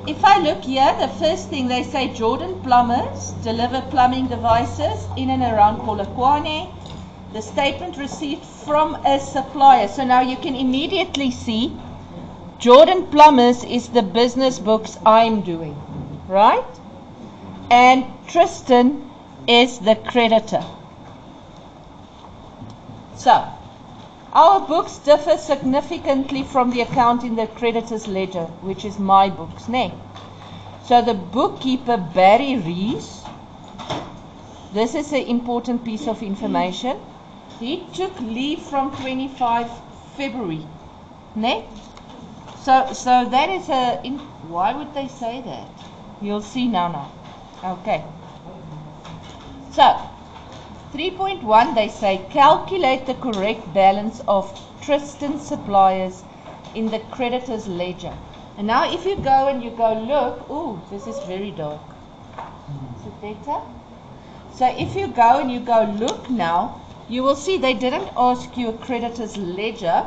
if I look here, the first thing they say, Jordan Plumbers deliver plumbing devices in and around Polokwane. The statement received from a supplier. So now you can immediately see Jordan Plumbers is the business books I'm doing, right? And Tristan is the creditor. So, our books differ significantly from the account in the creditor's ledger, which is my books, ne? So the bookkeeper, Barry Rees, this is an important piece of information. He took leave from 25 February, ne? So that is why would they say that? You'll see now. Okay. So, 3.1, they say, calculate the correct balance of Tristan's suppliers in the creditor's ledger. And now if you go and you go look, ooh, this is very dark. Is it better? So if you go and you go look now, you will see they didn't ask you a creditor's ledger.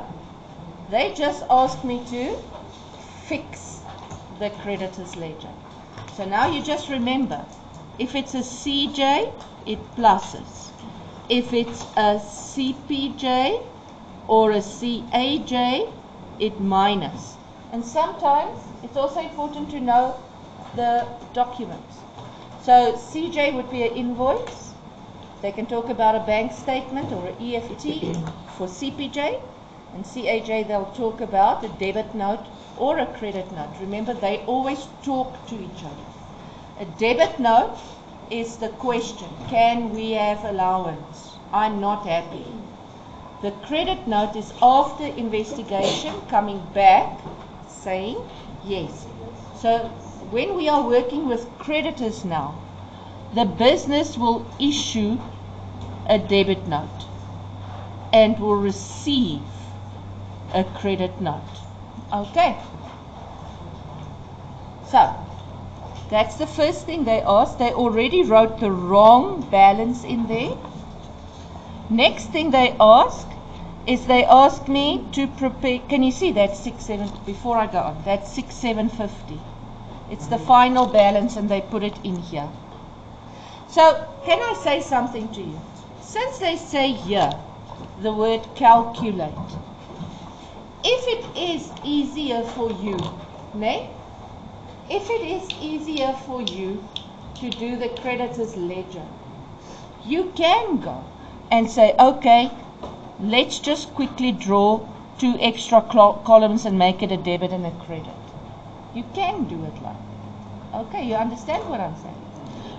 They just asked me to fix the creditor's ledger. So now you just remember, if it's a CJ, it pluses. If it's a CPJ or a CAJ, it minus. And sometimes it's also important to know the documents. So CJ would be an invoice. They can talk about a bank statement or an EFT for CPJ. And CAJ, they'll talk about a debit note or a credit note. Remember, they always talk to each other. A debit note is the question, can we have allowance? I'm not happy. The credit note is after investigation coming back saying yes. So when we are working with creditors now, the business will issue a debit note and will receive a credit note. Okay. So that's the first thing they asked. They already wrote the wrong balance in there. Next thing they ask is they ask me to prepare. Can you see that 67? Before I go on, that's 6750. It's the final balance, and they put it in here. So can I say something to you? Since they say here the word calculate, if it is easier for you, ne? If it is easier for you to do the creditor's ledger, you can go and say, okay, let's just quickly draw 2 extra columns and make it a debit and a credit. You can do it like that. Okay, you understand what I'm saying?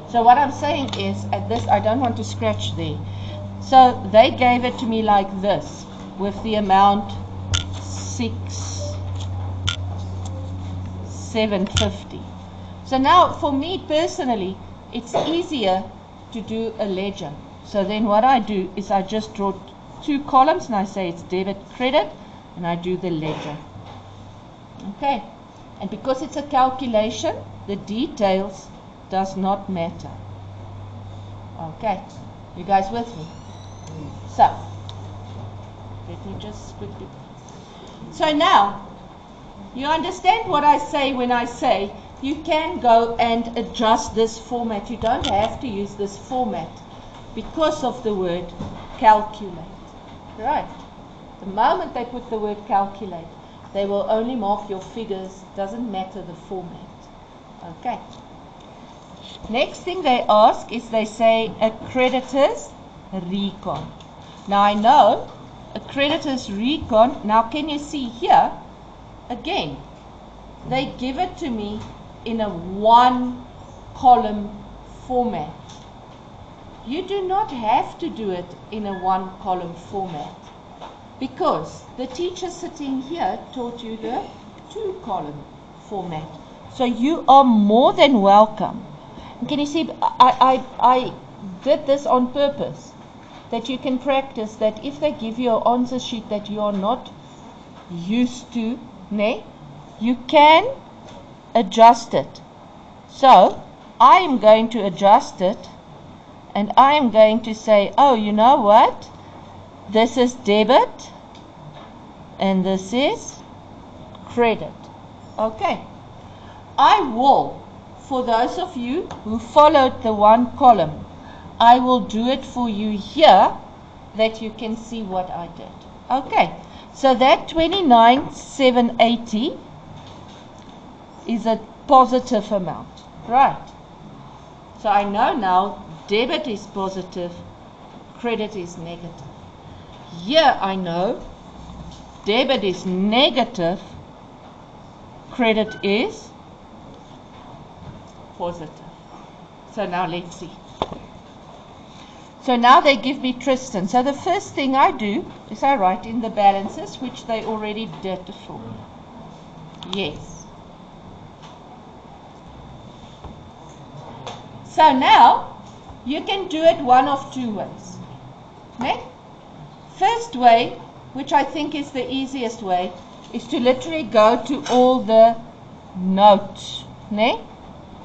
So what I'm saying is, at this, I don't want to scratch there. So they gave it to me like this, with the amount 6,750. So now, for me personally, it's easier to do a ledger. So then what I do is I just draw 2 columns and I say it's debit, credit, and I do the ledger. Okay. And because it's a calculation, the details does not matter. Okay. You guys with me? So, let me just quickly. So now, you understand what I say when I say you can go and adjust this format. You don't have to use this format because of the word calculate. Right? The moment they put the word calculate, they will only mark your figures. Doesn't matter the format. Okay. Next thing they ask is they say a creditor's recon. Now I know a creditor's recon. Now can you see here? Again, they give it to me in a 1-column format. You do not have to do it in a 1-column format, because the teacher sitting here taught you the 2-column format. So you are more than welcome. And can you see, I did this on purpose, that you can practice that if they give you an answer sheet that you are not used to, you can adjust it. So I am going to adjust it, and I am going to say, oh, you know what? This is debit, and this is credit. Okay. I will, for those of you who followed the one column, I will do it for you here that you can see what I did. Okay, so that 29,780 is a positive amount, right? So I know now debit is positive, credit is negative. Here I know debit is negative, credit is positive. So now let's see. So now they give me Tristan. So the first thing I do is I write in the balances, which they already did for me. Yes. So now you can do it one of two ways. Okay? First way, which I think is the easiest way, is to literally go to all the notes. Okay?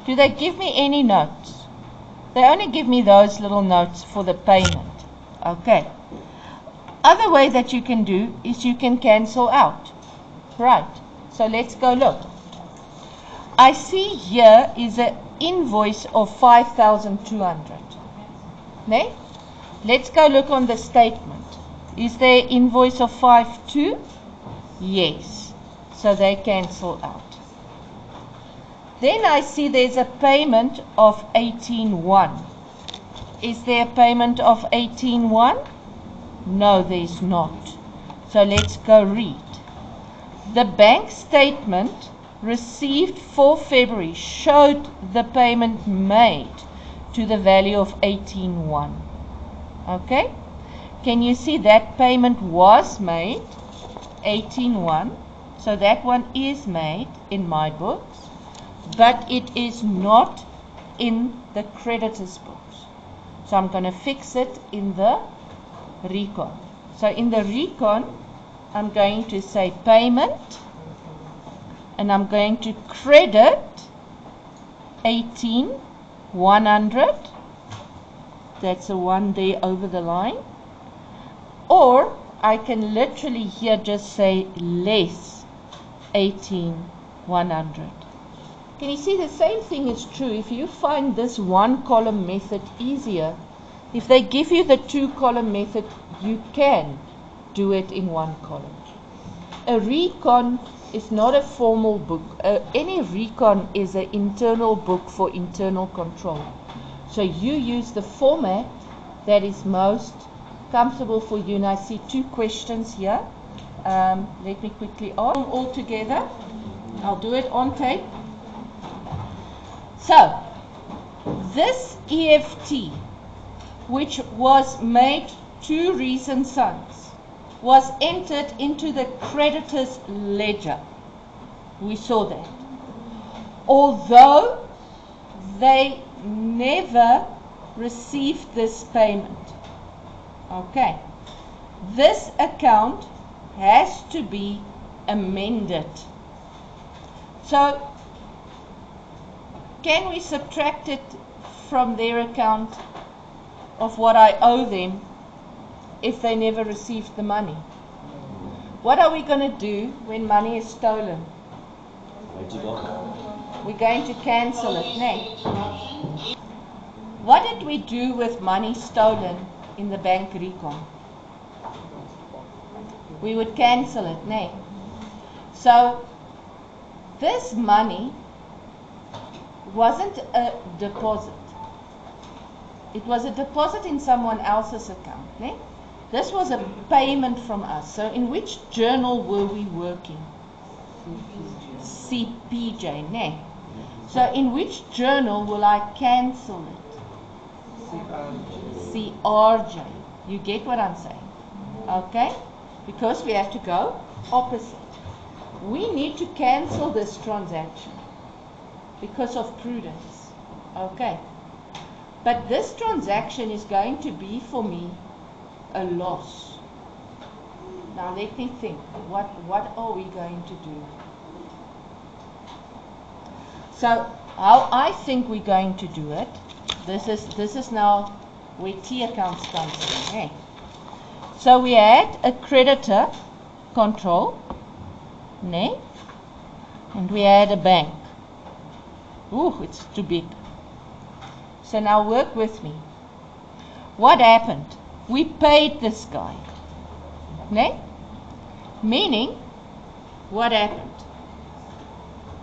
Do they give me any notes? They only give me those little notes for the payment. Okay. Other way that you can do is you can cancel out. Right. So let's go look. I see here is an invoice of 5,200. Okay? Let's go look on the statement. Is there invoice of 5,200? Yes. So they cancel out. Then I see there's a payment of 18,100. Is there a payment of 18,100? No, there's not. So let's go read. The bank statement received for February showed the payment made to the value of 18,100. Okay? Can you see that payment was made? 18,100. So that one is made in my books. But it is not in the creditors books. So I'm going to fix it in the recon. So in the recon, I'm going to say payment, and I'm going to credit 18,100. That's a one there over the line. Or I can literally here just say less 18,100. Can you see the same thing is true if you find this one column method easier? If they give you the two column method, you can do it in one column. A recon is not a formal book. Any recon is an internal book for internal control. So you use the format that is most comfortable for you. And I see two questions here. Let me quickly ask them all together. I'll do it on tape. So, this EFT, which was made to Rees and Sons, was entered into the creditors ledger. We saw that. Although they never received this payment. Okay. This account has to be amended. So, can we subtract it from their account of what I owe them if they never received the money? What are we going to do when money is stolen? We're going to cancel it, nay? What did we do with money stolen in the bank recon? We would cancel it, nay? So, this money wasn't a deposit. It was a deposit in someone else's account. Ne? This was a payment from us. So in which journal were we working? CPJ. Ne? So in which journal will I cancel it? CRJ. You get what I'm saying? Okay? Because we have to go opposite. We need to cancel this transaction because of prudence. Okay. But this transaction is going to be for me a loss. Now let me think. What are we going to do? So how I think we're going to do it, this is now where T accounts comes in. Eh? So we had a creditor control, ne? And we had a bank. Ooh, it's too big. So now work with me. What happened? We paid this guy. Ne? Meaning, what happened?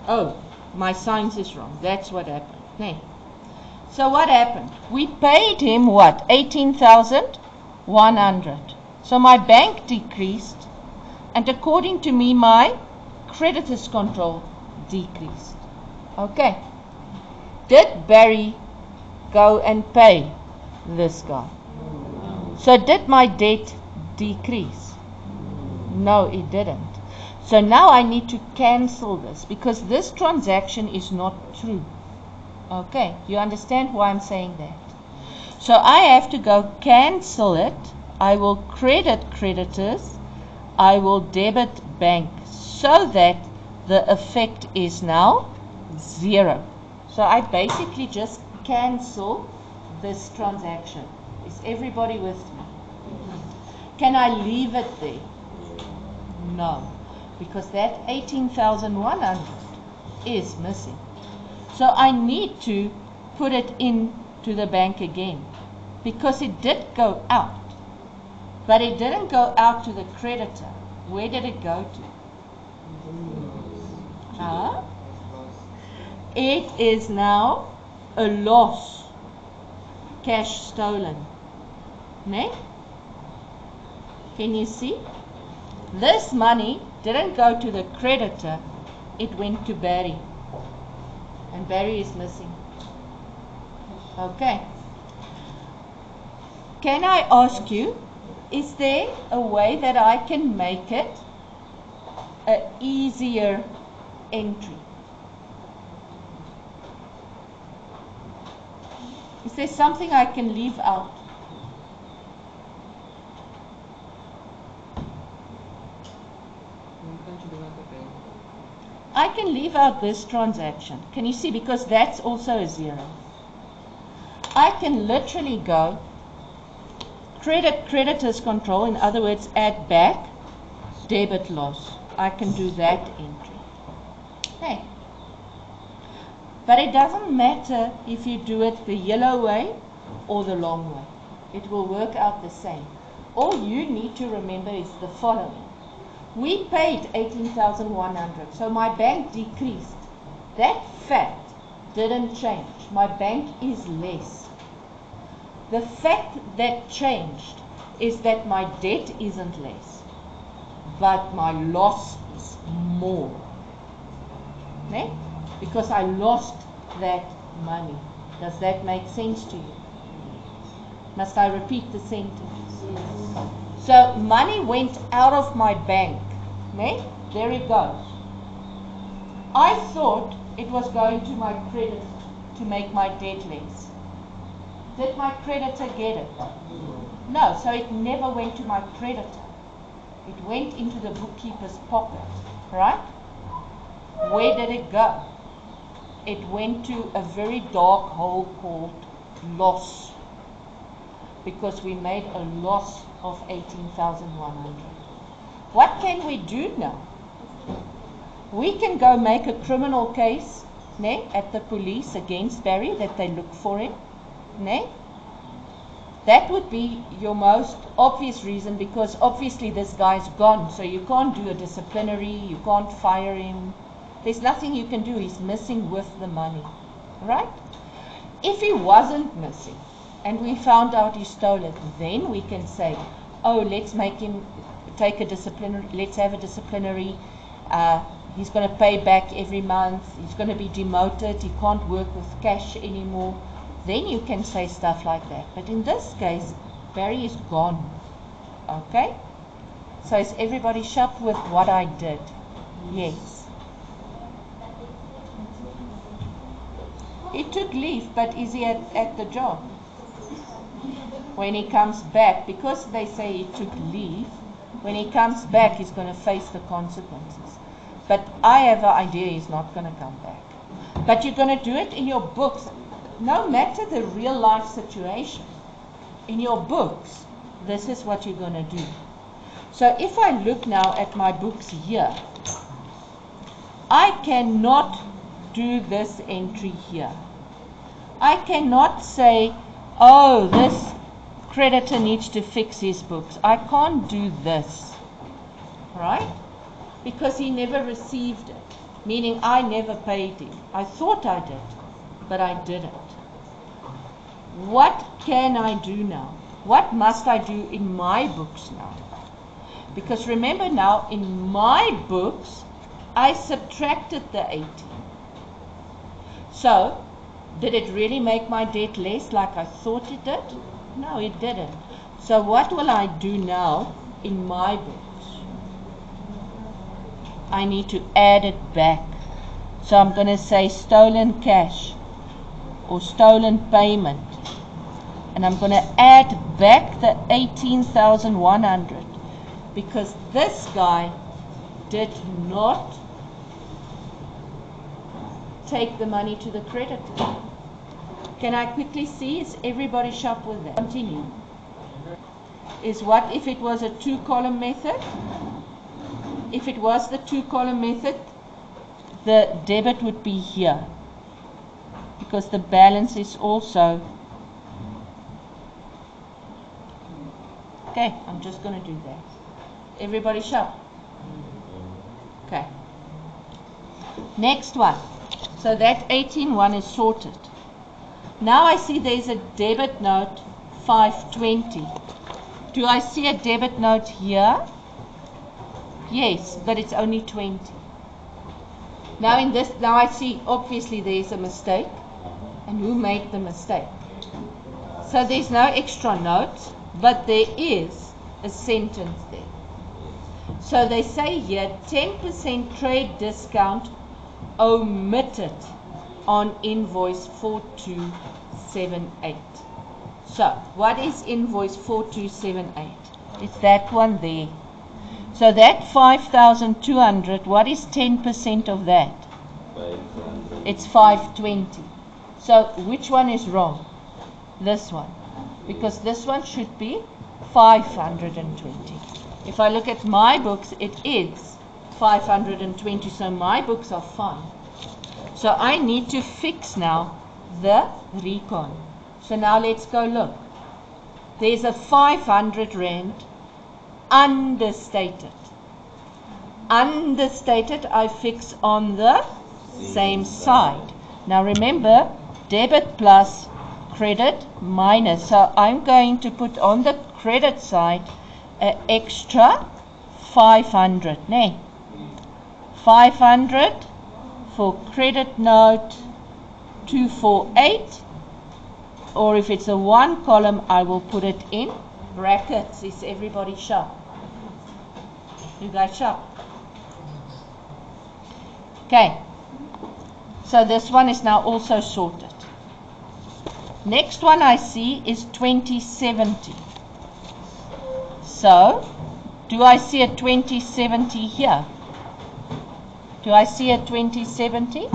Oh, my science is wrong. That's what happened. Ne? So what happened? We paid him what? 18,100. So my bank decreased, and according to me, my creditors control decreased. Okay. Did Barry go and pay this guy? So did my debt decrease? No, it didn't. So now I need to cancel this because this transaction is not true. Okay, you understand why I'm saying that? So I have to go cancel it. I will credit creditors. I will debit bank so that the effect is now 0. So I basically just cancel this transaction. Is everybody with me? Can I leave it there? No, because that 18,100 is missing. So I need to put it into the bank again because it did go out. But it didn't go out to the creditor. Where did it go to? It is now a loss. Cash stolen. Ne? Can you see? This money didn't go to the creditor. It went to Barry. And Barry is missing. Okay. Can I ask you, is there a way that I can make it an easier entry? Is there something I can leave out? I can leave out this transaction. Can you see? Because that's also a 0. I can literally go creditors control, in other words, add back debit loss. I can do that entry. Hey. But it doesn't matter if you do it the yellow way or the long way. It will work out the same. All you need to remember is the following. We paid 18,100, so my bank decreased. That fact didn't change. My bank is less. The fact that changed is that my debt isn't less, but my loss is more. Ne? Because I lost that money. Does that make sense to you? Must I repeat the sentence? So money went out of my bank. Ne? There it goes. I thought it was going to my creditor to make my debt less. Did my creditor get it? No, so it never went to my creditor. It went into the bookkeeper's pocket, right? Where did it go? It went to a very dark hole called loss, because we made a loss of 18,100. What can we do now? We can go make a criminal case, ne, at the police against Barry, that they look for him, ne? That would be your most obvious reason, because obviously this guy's gone, so you can't do a disciplinary, you can't fire him. There's nothing you can do. He's missing with the money, right? If he wasn't missing and we found out he stole it, then we can say, oh, let's make him take a disciplinary, let's have a disciplinary, he's going to pay back every month, he's going to be demoted, he can't work with cash anymore. Then you can say stuff like that. But in this case, Barry is gone. Okay? So is everybody shocked with what I did? Yes. He took leave, but is he at the job? When he comes back, because they say he took leave, when he comes back, he's going to face the consequences. But I have an idea he's not going to come back. But you're going to do it in your books. No matter the real life situation, in your books, this is what you're going to do. So if I look now at my books here, I cannot do this entry here. I cannot say, oh, this creditor needs to fix his books. I can't do this, right? Because he never received it, meaning I never paid him. I thought I did, but I didn't. What can I do now? What must I do in my books now? Because remember now, in my books, I subtracted the 18. So, did it really make my debt less like I thought it did? No, it didn't. So what will I do now in my books? I need to add it back. So I'm going to say stolen cash or stolen payment. And I'm going to add back the 18,100 because this guy did not take the money to the creditor. Can I quickly see? Is everybody sharp with that? Continue. Is what if it was a 2-column method? If it was the 2-column method, the debit would be here because the balance is also. Okay, I'm just going to do that. Everybody sharp? Okay. Next one. So that 18.1 is sorted. Now I see there's a debit note 520. Do I see a debit note here? Yes, but it's only 20. Now I see obviously there's a mistake. And who made the mistake? So there's no extra note, but there is a sentence there. So they say here 10% trade discount omitted on invoice 4278. So what is invoice 4278? It's that one there. So that 5,200, what is 10% of that? 500. It's 520. So which one is wrong? This one. Because this one should be 520. If I look at my books, it is 520. So my books are fine. So I need to fix now the recon. So now let's go look. There's a 500 rand understated. Understated I fix on the same side. Now remember, debit plus credit minus. So I'm going to put on the credit side an extra 500. Nee. 500 for credit note 248. Or if it's a 1 column, I will put it in brackets. Is everybody sharp? You guys sharp? Okay. So this one is now also sorted. Next one I see is 2070. So, do I see a 2070 here? Do I see a 2070?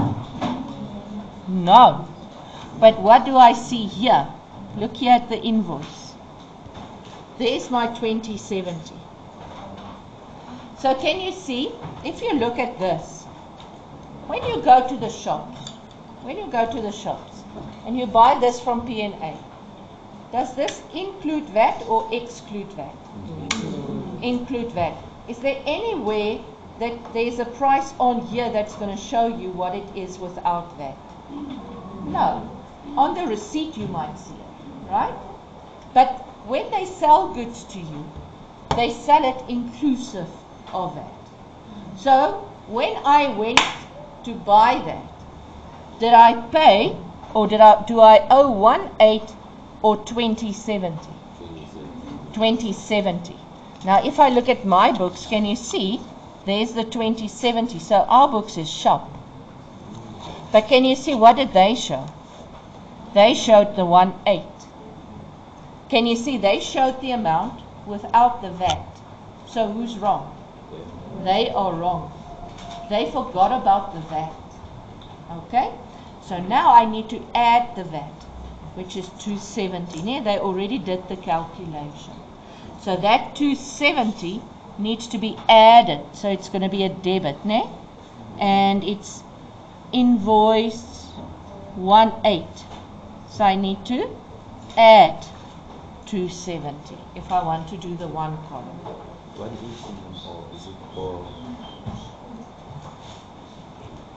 No. But what do I see here? Look here at the invoice. There's my 2070. So can you see, if you look at this, when you go to the shops, and you buy this from P&A, does this include VAT or exclude VAT? Include VAT. Is there any way that there's a price on here that's going to show you what it is without VAT? No. On the receipt you might see it, right? But when they sell goods to you, they sell it inclusive of that. So when I went to buy that, did I pay or do I owe 18 or 2070? 2070. Now if I look at my books, can you see there's the 2070? So our books is sharp. But can you see what did they show? They showed the 18. Can you see they showed the amount without the VAT? So who's wrong? They are wrong. They forgot about the VAT. Okay? So now I need to add the VAT, which is 270. Now they already did the calculation. So that 270 needs to be added. So it's going to be a debit, ne? And it's invoice 18. So I need to add 270 if I want to do the one column. What is it for?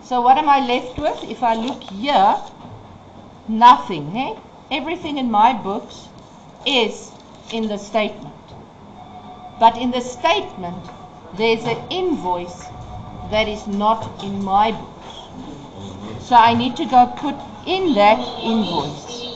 So what am I left with? If I look here, nothing. Eh? Everything in my books is in the statement. But in the statement, there's an invoice that is not in my books. So I need to go put in that invoice.